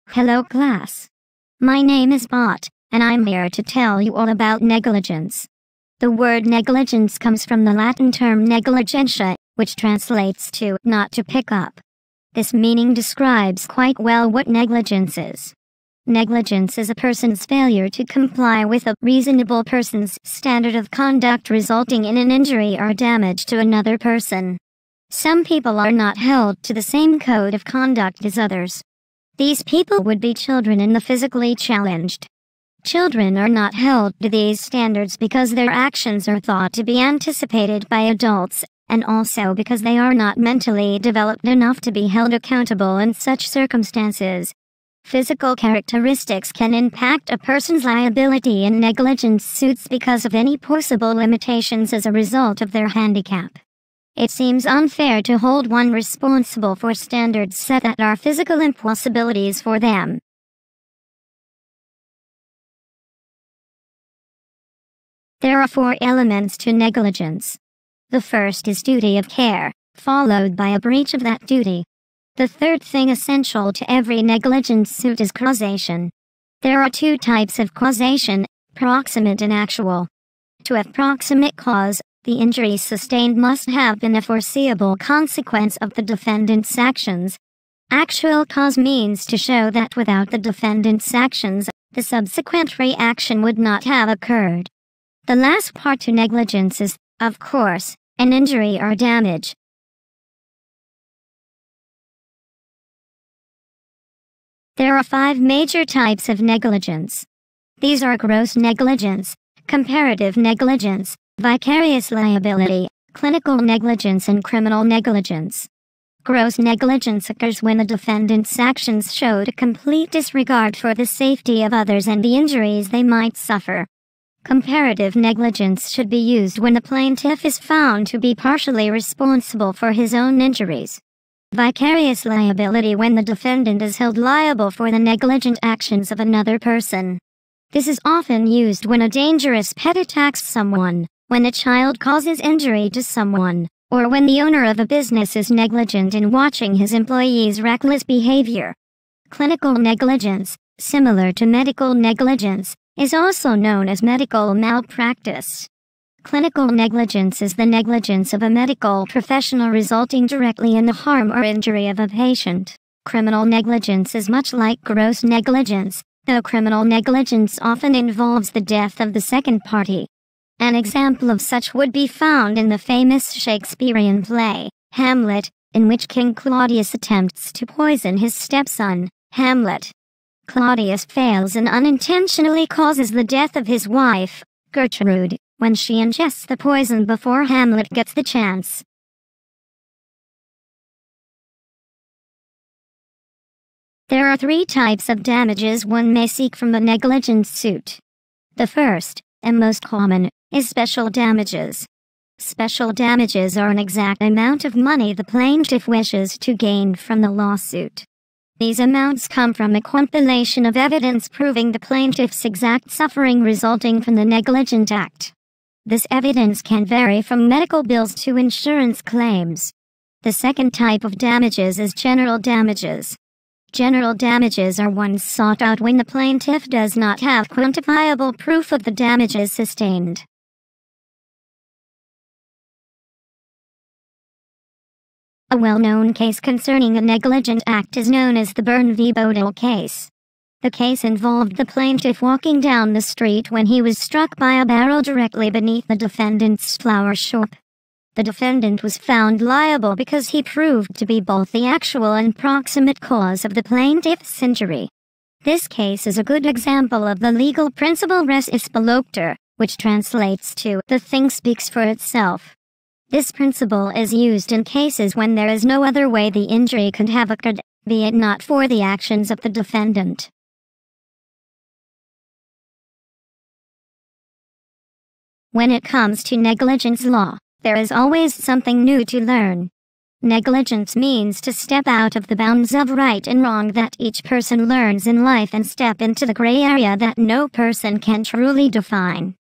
Hello class. My name is Bot, and I'm here to tell you all about negligence. The word negligence comes from the Latin term negligentia, which translates to not to pick up. This meaning describes quite well what negligence is. Negligence is a person's failure to comply with a reasonable person's standard of conduct resulting in an injury or damage to another person. Some people are not held to the same code of conduct as others. These people would be children and the physically challenged. Children are not held to these standards because their actions are thought to be anticipated by adults, and also because they are not mentally developed enough to be held accountable in such circumstances. Physical characteristics can impact a person's liability in negligence suits because of any possible limitations as a result of their handicap. It seems unfair to hold one responsible for standards set that are physical impossibilities for them. There are 4 elements to negligence. The first is duty of care, followed by a breach of that duty. The third thing essential to every negligence suit is causation. There are 2 types of causation, proximate and actual. To have proximate cause, the injury sustained must have been a foreseeable consequence of the defendant's actions. Actual cause means to show that without the defendant's actions, the subsequent reaction would not have occurred. The last part to negligence is, of course, an injury or damage. There are 5 major types of negligence. These are gross negligence, comparative negligence, vicarious liability, clinical negligence and criminal negligence. Gross negligence occurs when the defendant's actions showed a complete disregard for the safety of others and the injuries they might suffer. Comparative negligence should be used when the plaintiff is found to be partially responsible for his own injuries. Vicarious liability when the defendant is held liable for the negligent actions of another person. This is often used when a dangerous pet attacks someone, when a child causes injury to someone, or when the owner of a business is negligent in watching his employees' reckless behavior. Clinical negligence, similar to medical negligence, is also known as medical malpractice. Clinical negligence is the negligence of a medical professional resulting directly in the harm or injury of a patient. Criminal negligence is much like gross negligence, though criminal negligence often involves the death of the second party. An example of such would be found in the famous Shakespearean play, Hamlet, in which King Claudius attempts to poison his stepson, Hamlet. Claudius fails and unintentionally causes the death of his wife, Gertrude, when she ingests the poison before Hamlet gets the chance. There are 3 types of damages one may seek from a negligence suit. The first, and most common, is special damages. Special damages are an exact amount of money the plaintiff wishes to gain from the lawsuit. These amounts come from a compilation of evidence proving the plaintiff's exact suffering resulting from the negligent act. This evidence can vary from medical bills to insurance claims. The second type of damages is general damages. General damages are ones sought out when the plaintiff does not have quantifiable proof of the damages sustained. A well-known case concerning a negligent act is known as the Byrne v. Bodle case. The case involved the plaintiff walking down the street when he was struck by a barrel directly beneath the defendant's flower shop. The defendant was found liable because he proved to be both the actual and proximate cause of the plaintiff's injury. This case is a good example of the legal principle res ipsa loquitur, which translates to "the thing speaks for itself." This principle is used in cases when there is no other way the injury could have occurred, be it not for the actions of the defendant. When it comes to negligence law, there is always something new to learn. Negligence means to step out of the bounds of right and wrong that each person learns in life and step into the gray area that no person can truly define.